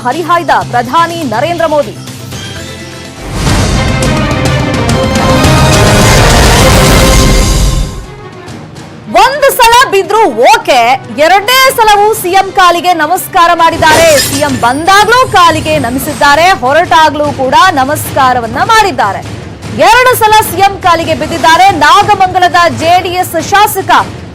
ಹರಿಹಾಯ್ದ ಪ್ರಧಾನಿ ನರೇಂದ್ರ ಮೋದಿ. ಒಂದು ಸಲ ಬಿದ್ರು ಓಕೆ, ಎರಡನೇ ಸಲವೂ ಸಿಎಂ ಕಾಲಿಗೆ ನಮಸ್ಕಾರ ಮಾಡಿದ್ದಾರೆ. ಸಿಎಂ ಬಂದಾಗ್ಲೂ ಕಾಲಿಗೆ ನಮಿಸಿದ್ದಾರೆ, ಹೊರಟಾಗ್ಲೂ ಕೂಡ ನಮಸ್ಕಾರವನ್ನ ಮಾಡಿದ್ದಾರೆ. ಎರಡು ಸಲ ಸಿಎಂ ಕಾಲಿಗೆ ಬಿದ್ದಿದ್ದಾರೆ. ನಾಗಮಂಗಲದ ಜೆಡಿಎಸ್ ಶಾಸಕ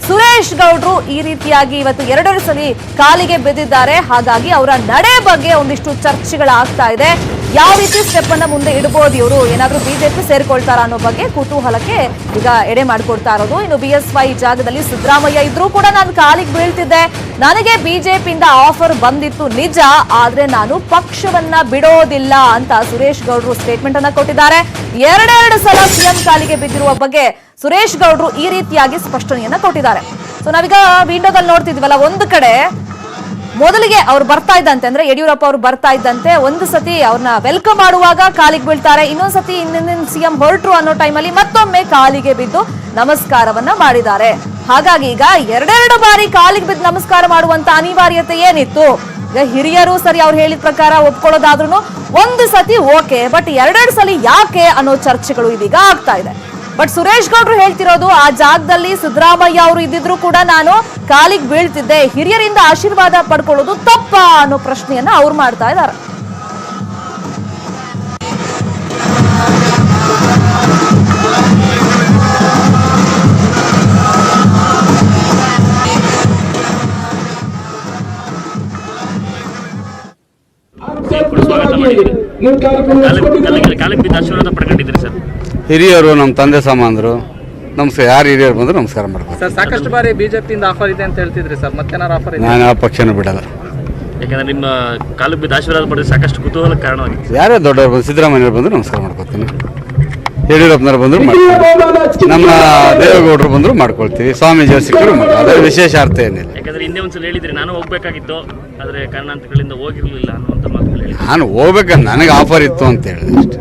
ಸುರೇಶ್ ಗೌಡ್ರು ಈ ರೀತಿಯಾಗಿ ಇವತ್ತು ಎರಡನೇ ಸಲ ಕಾಲಿಗೆ ಬಿದ್ದಿದ್ದಾರೆ. ಹಾಗಾಗಿ ಅವರ ನಡೆ ಬಗ್ಗೆ ಒಂದಿಷ್ಟು ಚರ್ಚೆಗಳಾಗ್ತಾ ಇದೆ. ಯಾವ ರೀತಿ ಸ್ಟೆಪ್ ಅನ್ನ ಮುಂದೆ ಇಡಬಹುದು, ಇವರು ಏನಾದ್ರೂ ಬಿಜೆಪಿ ಸೇರ್ಕೊಳ್ತಾರ ಅನ್ನೋ ಬಗ್ಗೆ ಕುತೂಹಲಕ್ಕೆ ಈಗ ಎಡೆ ಮಾಡಿಕೊಡ್ತಾ ಇರೋದು. ಇನ್ನು BS5 ಜಾಗದಲ್ಲಿ ಸಿದ್ದರಾಮಯ್ಯ ಇದ್ರೂ ಕೂಡ ನಾನು ಕಾಲಿಗೆ ಬೀಳ್ತಿದ್ದೆ, ನನಗೆ ಬಿಜೆಪಿಯಿಂದ ಆಫರ್ ಬಂದಿತ್ತು ನಿಜ, ಆದ್ರೆ ನಾನು ಪಕ್ಷವನ್ನ ಬಿಡೋದಿಲ್ಲ ಅಂತ ಸುರೇಶ್ ಗೌಡ್ರು ಸ್ಟೇಟ್ಮೆಂಟ್ ಅನ್ನ ಕೊಟ್ಟಿದ್ದಾರೆ. ಎರಡೆರಡು ಸಲ ಸಿಎಂ ಕಾಲಿಗೆ ಬಿದ್ದಿರುವ ಬಗ್ಗೆ ಸುರೇಶ್ ಗೌಡ್ರು ಈ ರೀತಿಯಾಗಿ ಸ್ಪಷ್ಟನೆಯನ್ನ ಕೊಟ್ಟಿದ್ದಾರೆ. ಸೊ ನಾವೀಗ ವಿಂಡೋದಲ್ಲಿ ನೋಡ್ತಿದ್ವಲ್ಲ, ಒಂದು ಕಡೆ ಮೊದಲಿಗೆ ಅವ್ರು ಬರ್ತಾ ಇದ್ದಂತೆ, ಅಂದ್ರೆ ಯಡಿಯೂರಪ್ಪ ಅವರು ಬರ್ತಾ ಇದ್ದಂತೆ ಒಂದು ಸತಿ ಅವ್ರನ್ನ ವೆಲ್ಕಮ್ ಮಾಡುವಾಗ ಕಾಲಿಗೆ ಬೀಳ್ತಾರೆ, ಇನ್ನೊಂದ್ ಸತಿ ಇನ್ನೊಂದಿನ ಸಿಎಂ ಹೊರಟ್ರು ಅನ್ನೋ ಟೈಮಲ್ಲಿ ಮತ್ತೊಮ್ಮೆ ಕಾಲಿಗೆ ಬಿದ್ದು ನಮಸ್ಕಾರವನ್ನ ಮಾಡಿದ್ದಾರೆ. ಹಾಗಾಗಿ ಈಗ ಎರಡೆರಡು ಬಾರಿ ಕಾಲಿಗೆ ಬಿದ್ದು ನಮಸ್ಕಾರ ಮಾಡುವಂತ ಅನಿವಾರ್ಯತೆ ಏನಿತ್ತು? ಈಗ ಹಿರಿಯರು ಸರಿ ಅವ್ರು ಹೇಳಿದ ಪ್ರಕಾರ ಒಪ್ಕೊಳ್ಳೋದಾದ್ರೂ ಒಂದು ಸತಿ ಓಕೆ, ಬಟ್ ಎರಡೆರಡು ಸಲ ಯಾಕೆ ಅನ್ನೋ ಚರ್ಚೆಗಳು ಇದೀಗ ಆಗ್ತಾ ಇದೆ. ಬಟ್ ಸುರೇಶ್ ಗೌಡ್ರು ಹೇಳ್ತಿರೋದು, ಆ ಜಾಗದಲ್ಲಿ ಸಿದ್ದರಾಮಯ್ಯ ಅವರು ಇದ್ದಿದ್ರು ಕೂಡ ನಾನು ಕಾಲಿಗೆ ಬೀಳ್ತಿದ್ದೆ, ಹಿರಿಯರಿಂದ ಆಶೀರ್ವಾದ ಪಡ್ಕೊಳ್ಳೋದು ತಪ್ಪ ಅನ್ನೋ ಪ್ರಶ್ನೆಯನ್ನ ಅವ್ರು ಮಾಡ್ತಾ ಇದ್ದಾರೆ. ಹಿರಿಯರು ನಮ್ಮ ತಂದೆ ಸಮಾನರು, ನಮಸ್ಕಾರ. ಯಾರು ಹಿರಿಯರು ಬಂದ್ರು ನಮಸ್ಕಾರ ಮಾಡ್ಬೋದು ಸರ್. ಸಾಕಷ್ಟು ಬಾರಿ ಬಿಜೆಪಿಯಿಂದ ಆಫರ್ ಇದೆ ಅಂತ ಹೇಳ್ತಿದ್ರಿ ಸರ್, ಮತ್ತೇನಾರು ಆಫರ್ ಇದೆ? ನಾನು ಆ ಪಕ್ಷನ ಬಿಡಲ್ಲ, ಯಾಕಂದ್ರೆ ನಿಮ್ಮ ಕಾಲು ಬಿದ್ದು ಆಶೀರ್ವಾದ ಪಡೆದು ಸಾಕಷ್ಟು ಕುತೂಹಲ ಕಾರಣವಾಗಿತ್ತು. ಯಾರೇ ದೊಡ್ಡವರು ಬಂದು ಸಿದ್ದರಾಮಯ್ಯವ್ರು ಬಂದ್ರು ನಮಸ್ಕಾರ ಮಾಡ್ಕೊತೀನಿ, ಯಡಿಯೂರಪ್ಪನವ್ರು ಬಂದ್ರು ಮಾಡ್ಕೊಳ್ತೀವಿ, ನಮ್ಮ ದೇವೇಗೌಡರು ಬಂದ್ರು ಮಾಡ್ಕೊಳ್ತೀವಿ, ಸ್ವಾಮೀಜಿಯವ್ರು ಸಿಕ್ಕರು ಮಾಡ್ತೀವಿ. ಅದರ ವಿಶೇಷ ಅರ್ಥ ಏನಿಲ್ಲ. ಯಾಕಂದ್ರೆ ಹಿಂದೆ ಒಂದ್ಸಲ ಹೇಳಿದ್ರಿ ನಾನು ಹೋಗ್ಬೇಕಾಗಿತ್ತು, ಆದ್ರೆ ಕಾರಣಾಂತರಗಳಿಂದ ಹೋಗಿರ್ಲಿಲ್ಲ ಅನ್ನುವಂತ ಮಾತುಗಳು ಹೇಳಿ. ನಾನು ಹೋಗ್ಬೇಕಂತ ನನಗೆ ಆಫರ್ ಇತ್ತು ಅಂತ ಹೇಳಿದೆ ಅಷ್ಟೇ.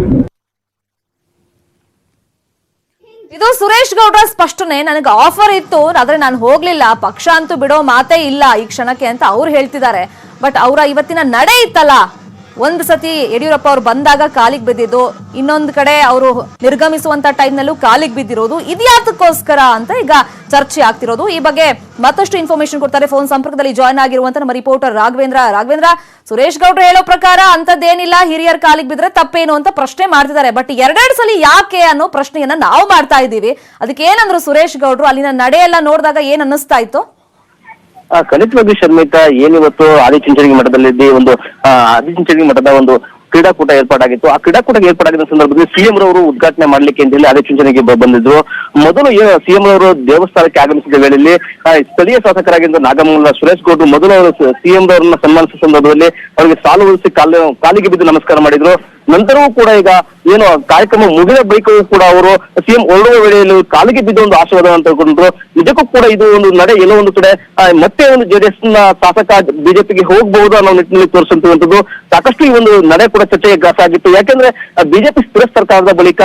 ಇದು ಸುರೇಶ್ ಗೌಡ್ರ ಸ್ಪಷ್ಟನೆ, ನನಗೆ ಆಫರ್ ಇತ್ತು ಆದ್ರೆ ನಾನು ಹೋಗ್ಲಿಲ್ಲ, ಪಕ್ಷ ಅಂತೂ ಬಿಡೋ ಮಾತೇ ಇಲ್ಲ ಈ ಕ್ಷಣಕ್ಕೆ ಅಂತ ಅವ್ರು ಹೇಳ್ತಿದ್ದಾರೆ. ಬಟ್ ಅವರ ಇವತ್ತಿನ ನಡೆ ಇತ್ತಲ್ಲ, ಒಂದು ಸತಿ ಯಡಿಯೂರಪ್ಪ ಅವ್ರು ಬಂದಾಗ ಕಾಲಿಗೆ ಬಿದ್ದಿದ್ದು, ಇನ್ನೊಂದು ಕಡೆ ಅವರು ನಿರ್ಗಮಿಸುವಂತ ಟೈಮ್ನಲ್ಲೂ ಕಾಲಿಗೆ ಬಿದ್ದಿರೋದು, ಇದ್ಯಾತಕ್ಕೋಸ್ಕರ ಅಂತ ಈಗ ಚರ್ಚೆ ಆಗ್ತಿರೋದು. ಈ ಬಗ್ಗೆ ಮತ್ತಷ್ಟು ಇನ್ಫಾರ್ಮೇಶನ್ ಕೊಡ್ತಾರೆ. ಫೋನ್ ಸಂಪರ್ಕದಲ್ಲಿ ಜಾಯ್ನ್ ಆಗಿರುವಂತ ನಮ್ಮ ರಿಪೋರ್ಟರ್ ರಾಘವೇಂದ್ರ, ಸುರೇಶ್ ಗೌಡ್ರು ಹೇಳೋ ಪ್ರಕಾರ ಅಂತದ್ದೇನಿಲ್ಲ, ಹಿರಿಯರ್ ಕಾಲಿಗೆ ಬಿದ್ರೆ ತಪ್ಪೇನು ಅಂತ ಪ್ರಶ್ನೆ ಮಾಡ್ತಿದ್ದಾರೆ. ಬಟ್ ಎರಡೆರಡು ಸಲ ಯಾಕೆ ಅನ್ನೋ ಪ್ರಶ್ನೆಯನ್ನ ನಾವು ಮಾಡ್ತಾ ಇದ್ದೀವಿ. ಅದಕ್ಕೆ ಏನಂದ್ರು ಸುರೇಶ್ ಗೌಡ್ರು? ಅಲ್ಲಿನ ನಡೆ ಎಲ್ಲ ನೋಡಿದಾಗ ಏನ್ ಅನ್ನಿಸ್ತಾ ಇತ್ತು? ಖಂಡಿತವಾಗಿ ಶರ್ಮಿತಾ, ಏನಿವತ್ತು ಆದಿಚುಂಚನಗಿರಿ ಮಠದಲ್ಲಿ ಒಂದು ಆದಿಚುಂಚನಗಿರಿ ಮಠದ ಒಂದು ಕ್ರೀಡಾಕೂಟ ಏರ್ಪಾಡಾಗಿತ್ತು. ಆ ಕ್ರೀಡಾಕೂಟ ಏರ್ಪಾಡಾಗಿದ್ದ ಸಂದರ್ಭದಲ್ಲಿ ಸಿಎಂ ರವರು ಉದ್ಘಾಟನೆ ಮಾಡ್ಲಿಕ್ಕೆ ಅಂತ ಹೇಳಿ ಆದಿಚುಂಚನಗಿರಿ ಬಂದಿದ್ರು. ಮೊದಲು ಸಿಎಂ ರವರು ದೇವಸ್ಥಾನಕ್ಕೆ ಆಗಮಿಸಿದ ವೇಳೆಯಲ್ಲಿ ಸ್ಥಳೀಯ ಶಾಸಕರಾಗಿದ್ದ ನಾಗಮಂಗಲ ಸುರೇಶ್ ಗೌಡ್ರು ಮೊದಲು ಅವರು ಸಿಎಂ ರವರನ್ನ ಸನ್ಮಾನಿಸಿದ ಸಂದರ್ಭದಲ್ಲಿ ಅವರಿಗೆ ಸಾಲು ಉಳಿಸಿ ಕಾಲಿಗೆ ಬಿದ್ದು ನಮಸ್ಕಾರ ಮಾಡಿದ್ರು. ನಂತರವೂ ಕೂಡ ಈಗ ಏನು ಕಾರ್ಯಕ್ರಮ ಮುಗಿದ ಬಳಿಕವೂ ಕೂಡ ಅವರು ಸಿಎಂ ಹೊರಡುವ ವೇಳೆಯಲ್ಲಿ ಕಾಲಿಗೆ ಬಿದ್ದ ಒಂದು ಆಶೀರ್ವಾದ ತಗೊಂಡ್ರು. ನಿಜಕ್ಕೂ ಕೂಡ ಇದು ಒಂದು ನಡೆ ಎಲ್ಲೋ ಒಂದು ಕಡೆ ಮತ್ತೆ ಒಂದು JDS ನ ಶಾಸಕ ಬಿಜೆಪಿಗೆ ಹೋಗಬಹುದು ಅನ್ನೋ ನಿಟ್ಟಿನಲ್ಲಿ ತೋರಿಸುವಂತದ್ದು. ಸಾಕಷ್ಟು ಈ ಒಂದು ನಡೆ ಕೂಡ ಚರ್ಚೆಗೆ ಗ್ರಾಸ ಆಗಿತ್ತು. ಯಾಕೆಂದ್ರೆ ಬಿಜೆಪಿ ಸ್ಥಿರ ಸರ್ಕಾರದ ಬಳಿಕ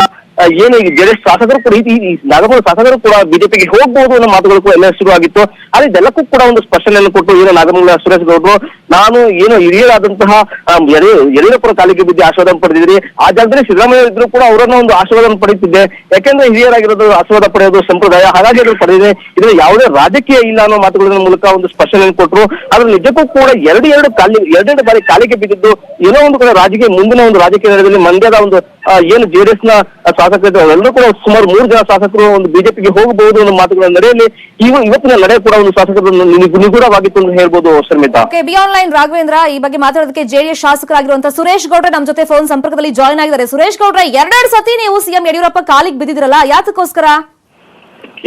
ಏನು ಈಗ JDS ಶಾಸಕರು ಕೂಡ ಈ ನಾಗಮಂಗಲ ಶಾಸಕರು ಕೂಡ ಬಿಜೆಪಿಗೆ ಹೋಗಬಹುದು ಅನ್ನೋ ಮಾತುಗಳು ಕೂಡ ಎಲ್ಲ ಶುರುವಾಗಿತ್ತು. ಆದ್ರೆ ಇದೆಲ್ಲಕ್ಕೂ ಕೂಡ ಒಂದು ಸ್ಪಷ್ಟನೆಯನ್ನು ಕೊಟ್ಟು ಏನು ನಾಗಮಂಗಲ ಸುರೇಶ್ ಗೌಡ್ರು, ನಾನು ಏನು ಹಿರಿಯರಾದಂತಹ ಯಡಿಯೂರಪ್ಪರ ಕಾಲಿಗೆ ಬಿದ್ದು ಆಶೀರ್ವಾದ ಪಡೆದಿದ್ರಿ, ಆ ಜಾಗದಲ್ಲಿ ಸಿದ್ದರಾಮಯ್ಯ ಇದ್ರು ಕೂಡ ಅವರನ್ನ ಒಂದು ಆಶೀರ್ವಾದ ಪಡೆಯುತ್ತಿದ್ದೆ. ಯಾಕೆಂದ್ರೆ ಹಿರಿಯರಾಗಿರೋದು ಆಶೀರ್ವಾದ ಪಡೆಯೋದು ಸಂಪ್ರದಾಯ, ಹಾಗಾಗಿ ಅದನ್ನು ಪಡೆದಿದೆ, ಇದ್ರ ಯಾವುದೇ ರಾಜಕೀಯ ಇಲ್ಲ ಅನ್ನೋ ಮಾತುಗಳ ಮೂಲಕ ಒಂದು ಸ್ಪಷ್ಟನೆಯನ್ನು ಕೊಟ್ಟರು. ಆದ್ರೆ ನಿಜಕ್ಕೂ ಕೂಡ ಎರಡೆರಡು ಬಾರಿ ಕಾಲಿಗೆ ಬಿದ್ದಿದ್ದು ಏನೋ ಒಂದು ಕಡೆ ರಾಜಕೀಯ ಮುಂದಿನ ಒಂದು ರಾಜಕೀಯ ನಡೆದಲ್ಲಿ ಮಂಡ್ಯದ ಒಂದು ಏನು JDS ನ ಶಾಸಕರು ಎಲ್ಲರೂ ಕೂಡ ಸುಮಾರು 3 ಜನ ಶಾಸಕರು ಒಂದು ಬಿಜೆಪಿಗೆ ಹೋಗಬಹುದು ಅನ್ನೋ ಮಾತುಗಳ ನಡೆಯಲ್ಲಿ ಇವತ್ತಿನ ನಡೆ ಕೂಡ ಒಂದು ಶಾಸಕರು ನಿಗೂಢವಾಗಿತ್ತು ಅಂತ ಹೇಳ್ಬೋದು ಶರ್ಮಿತಾ. ಬಿ ಆನ್ಲೈನ್ ರಾಘವೇಂದ್ರ, ಈ ಬಗ್ಗೆ ಮಾತಾಡೋದಕ್ಕೆ JDS ಶಾಸಕರಾಗಿರುವಂತಹ ಸುರೇಶ್ ಗೌಡ್ರ ನಮ್ಮ ಜೊತೆ ಫೋನ್ ಸಂಪರ್ಕದಲ್ಲಿ ಜಾಯ್ನ್ ಆಗಿದ್ದಾರೆ. ಸುರೇಶ್ ಗೌಡ್ರ, ಎರಡೆರಡು ಸತಿ ನೀವು ಸಿಎಂ ಯಡಿಯೂರಪ್ಪ ಕಾಲಿಗೆ ಬಿದ್ದಿದ್ರಲ್ಲ, ಯಾತಕ್ಕೋಸ್ಕರ?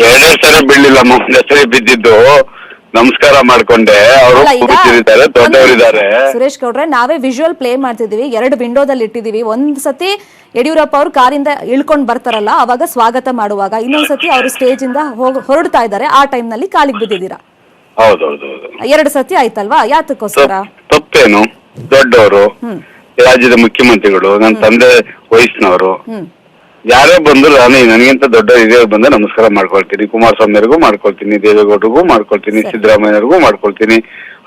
ಎರಡೆರಡು ಸರಿ ಬೀಳಿಲ್ಲ, ಮೊದಲನೇ ಸರಿ ಬಿದ್ದಿದ್ದು ನಮಸ್ಕಾರ ಮಾಡ್ಕೊಂಡೆ. ಅವರು ದೊಡ್ಡವರಿದ್ದಾರೆ. ಸುರೇಶ್ ಗೌಡ್ರೆ, ನಾವೇ ವಿಜುವಲ್ ಪ್ಲೇ ಮಾಡ್ತಿದೀವಿ, 2 ವಿಂಡೋದಲ್ಲಿ ಇಟ್ಟಿದೀವಿ. ಒಂದ್ ಸತಿ ಯಡಿಯೂರಪ್ಪ ಅವರು ಕಾರಿಂದ ಇಳ್ಕೊಂಡ್ ಬರ್ತಾರಲ್ಲ ಅವಾಗ ಸ್ವಾಗತ ಮಾಡುವಾಗ, ಇನ್ನೊಂದ್ಸತಿ ಅವರು ಸ್ಟೇಜ್ ಇಂದ ಹೊರಡ್ತಾ ಇದ್ದಾರೆ, ಆ ಟೈಮ್ ನಲ್ಲಿ ಕಾಲಿಗೆ ಬಿದ್ದಿದ್ದೀರಾ. ಹೌದೌದು, 2 ಸತಿ ಆಯ್ತಲ್ವಾ, ಯಾತಕ್ಕೋಸ್ಕರ? ತಪ್ಪೇನು? ದೊಡ್ಡವರು, ರಾಜ್ಯದ ಮುಖ್ಯಮಂತ್ರಿಗಳು, ನನ್ನ ತಂದೆ ವಯಸ್ಸಿನವರು, ಯಾರೇ ಬಂದ್ರು ನನಗಿಂತ ದೊಡ್ಡ ಹಿರಿಯರು ಬಂದ ನಮಸ್ಕಾರ ಮಾಡ್ಕೊಳ್ತೀನಿ. ಕುಮಾರಸ್ವಾಮಿ ಅವ್ರಿಗೂ ಮಾಡ್ಕೊಳ್ತೀನಿ, ದೇವೇಗೌಡರಿಗೂ ಮಾಡ್ಕೊಳ್ತೀನಿ, ಸಿದ್ದರಾಮಯ್ಯವ್ರಿಗೂ ಮಾಡ್ಕೊಳ್ತೀನಿ,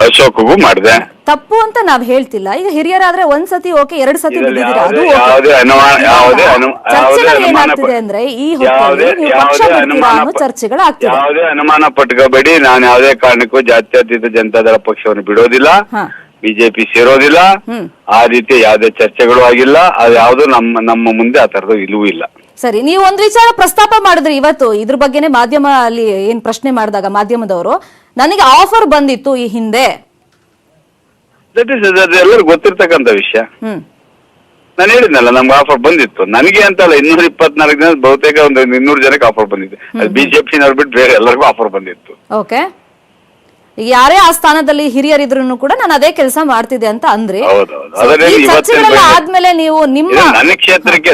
ಅಶೋಕ್ಗೂ ಮಾಡಿದೆ. ತಪ್ಪು ಅಂತ ನಾವ್ ಹೇಳ್ತಿಲ್ಲ. ಈಗ ಹಿರಿಯರಾದ್ರೆ ಒಂದ್ಸತಿ ಓಕೆ, 2 ಸತಿ ಇದರಲ್ಲಿ ಬಿದ್ದಿದ್ದೀರಾ, ಅದು ಯಾವುದೇ ಚರ್ಚೆಗಳು ಏನಾಗ್ತಿದೆ ಅಂದ್ರೆ ಈ ಹೊತ್ತಲ್ಲಿ ನೀವು ಪಕ್ಷ ಬಿಡ್ತೀರಾ ಅನ್ನೋ ಚರ್ಚೆಗಳು ಆಗ್ತಿದೆ. ಯಾವುದೇ ಅನುಮಾನ ಪಟ್ಕೋಬೇಡಿ, ನಾನು ಯಾವುದೇ ಕಾರಣಕ್ಕೂ ಜಾತ್ಯತೀತ ಜನತಾದಳ ಪಕ್ಷವನ್ನು ಬಿಡೋದಿಲ್ಲ, ಹಾ. ಬಿಜೆಪಿ ಸೇರೋದಿಲ್ಲ. ಆ ರೀತಿ ಯಾವುದೇ ಚರ್ಚೆಗಳು ಆಗಿಲ್ಲ. ಅದು ಯಾವುದು ನಮ್ಮ ಮುಂದೆ ಆ ತರದ ಇಲ್ಲವೂ ಇಲ್ಲ. ಸರಿ, ನೀವು ಒಂದ್ ವಿಚಾರ ಪ್ರಸ್ತಾಪ ಮಾಡಿದ್ರಿ ಇವತ್ತು, ಇದ್ರ ಬಗ್ಗೆನೆ ಮಾಧ್ಯಮ ಅಲ್ಲಿ ಏನ್ ಪ್ರಶ್ನೆ ಮಾಡಿದಾಗ ಮಾಧ್ಯಮದವರು, ನನಗೆ ಆಫರ್ ಬಂದಿತ್ತು ಈ ಹಿಂದೆ. ಅದು ಎಲ್ಲರಿಗೂ ಗೊತ್ತಿರ್ತಕ್ಕಂಥ ವಿಷಯ. ನಾನು ಹೇಳಿದ್ನಲ್ಲ, ನಮ್ಗೆ ಆಫರ್ ಬಂದಿತ್ತು. ನನಗೆ ಅಂತಲ್ಲ, 224 ಜನ, ಬಹುತೇಕ ಒಂದು 200 ಜನಕ್ಕೆ ಆಫರ್ ಬಂದಿತ್ತು. ಅದು ಬಿಜೆಪಿನವ್ರು ಬಿಟ್ಟು ಬೇರೆ ಎಲ್ಲರಿಗೂ ಆಫರ್ ಬಂದಿತ್ತು. ಓಕೆ, ಯಾರೇ ಆ ಸ್ಥಾನದಲ್ಲಿ ಹಿರಿಯರಿದ್ರು ಕೂಡ ನಾನು ಅದೇ ಕೆಲಸ ಮಾಡ್ತಿದ್ದೆ ಅಂತ ಅಂದ್ರಿ. ಹೌದೌದು. So, ಅದರಲ್ಲಿ ಈ ಚರ್ಚೆಗಳೆಲ್ಲ ಆದ್ಮೇಲೆ ನೀವು ನಿಮ್ಮ ನನ್ನ ಕ್ಷೇತ್ರಕ್ಕೆ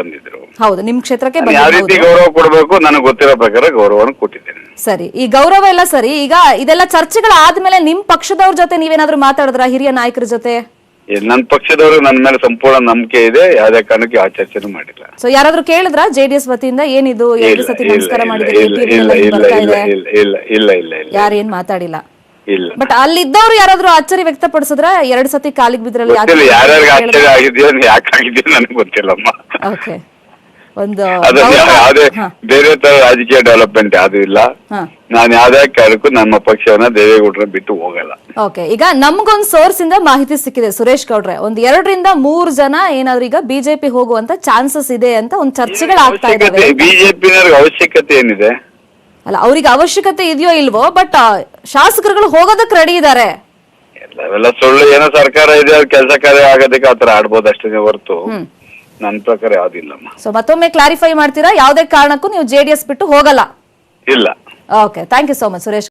ಬಂದಿದ್ರು. ಹೌದು, ನಿಮ್ ಕ್ಷೇತ್ರಕ್ಕೆ ಯಾವ ರೀತಿ ಗೌರವ ಕೊಡಬೇಕು ನನಗೆ ಗೊತ್ತಿರೋ ಪ್ರಕಾರ ಗೌರವವನ್ನು ಕೊಟ್ಟಿದ್ದೇನೆ. ಸರಿ, ಈ ಗೌರವ ಎಲ್ಲ ಸರಿ. ಈಗ ಇದೆಲ್ಲ ಚರ್ಚೆಗಳು ಆದ್ಮೇಲೆ ನಿಮ್ ಪಕ್ಷದವ್ರ ಜೊತೆ ನೀವೇನಾದ್ರೂ ಮಾತಾಡಿದ್ರ, ಹಿರಿಯ ನಾಯಕರ ಜೊತೆ? ನನ್ನ ಪಕ್ಷದವರು ನನ್ನ ಮೇಲೆ ಸಂಪೂರ್ಣ ನಂಬಿಕೆ ಇದೆ. ಯಾವುದೇ ಕಾರಣಕ್ಕೆ ಆ ಚರ್ಚೆನೂ ಮಾಡಿಲ್ಲ. ಸೊ ಯಾರಾದ್ರೂ ಕೇಳಿದ್ರ ಜೆಡಿಎಸ್ ವತಿಯಿಂದ ಏನಿದು 2 ಸತಿ ನಮಸ್ಕಾರ ಮಾಡಿದ್ರೆ ಯಾರೇನ್ ಮಾತಾಡಿಲ್ಲ? ಇಲ್ಲ. ಬಟ್ ಅಲ್ಲಿದ್ದವ್ರು ಯಾರಾದ್ರೂ ಆಶ್ಚರ್ಯ ವ್ಯಕ್ತಪಡಿಸಿದ್ರ 2 ಸತಿ ಕಾಲಿಗೆ ಬಿದ್ರಲ್ಲಿ? ಯಾರ್ಯಾರಿಗೆ ಆಶ್ಚರ್ಯ ಆಗಿದೆಯೋ ಯಾಕೆ ಆಗಿದೆಯೋ ನನಗೆ ಗೊತ್ತಿಲ್ಲಮ್ಮ. ಓಕೆ, ಒಂದು ಅದನ್ನ ಯಾವುದೇ ಬೇರೆ ತರ ರಾಜಕೀಯ ಡೆವಲಪ್ಮೆಂಟ್ ಯಾವ್ದು ಇಲ್ಲ. ನಾನು ಯಾವ್ದೇ ಕಾರಣಕ್ಕೂ ನಮ್ಮ ಪಕ್ಷವನ್ನ ದೇವೇಗೌಡರ ಬಿಟ್ಟು ಹೋಗಲ್ಲ. ಓಕೆ, ಈಗ ನಮ್ಗೊಂದ್ ಸೋರ್ಸ್ ಇಂದ ಮಾಹಿತಿ ಸಿಕ್ಕಿದೆ ಸುರೇಶ್ ಗೌಡ್ರೆ, 1 ರಿಂದ 3 ಜನ ಏನಾದ್ರು ಈಗ ಬಿಜೆಪಿ ಹೋಗುವಂತ ಚಾನ್ಸಸ್ ಇದೆ ಅಂತ ಒಂದ್ ಚರ್ಚೆಗಳು ಆಗ್ತಾ ಇದಾವೆ. ಬಿಜೆಪಿನವ್ರಿಗೆ ಅವಶ್ಯಕತೆ ಏನಿದೆ? ಅಲ್ಲ, ಅವ್ರಿಗೆ ಅವಶ್ಯಕತೆ ಇದೆಯೋ ಇಲ್ವೋ, ಬಟ್ ಶಾಸಕರುಗಳು ಹೋಗೋದಕ್ಕೆ ರೆಡಿ ಇದಾರೆ. ಎಲ್ಲವೆಲ್ಲ ಸುಳ್ಳು. ಏನೋ ಸರ್ಕಾರ ಇದೆ, ಕೆಲಸ ಕಾರ್ಯ ಆಗೋದಕ್ಕೆ ಆತರ ಆಡ್ಬೋದು ಅಷ್ಟೇ ಹೊರತು ನನ್ನ ಪ್ರಕಾರ ಯಾವ್ದಿಲ್ಲಮ್ಮ. ಸೊ ಮತ್ತೊಮ್ಮೆ ಕ್ಲಾರಿಫೈ ಮಾಡ್ತೀರಾ, ಯಾವುದೇ ಕಾರಣಕ್ಕೂ ನೀವು ಜೆಡಿಎಸ್ ಬಿಟ್ಟು ಹೋಗಲ್ಲ? ಇಲ್ಲ. Okay, thank you so much Suresh.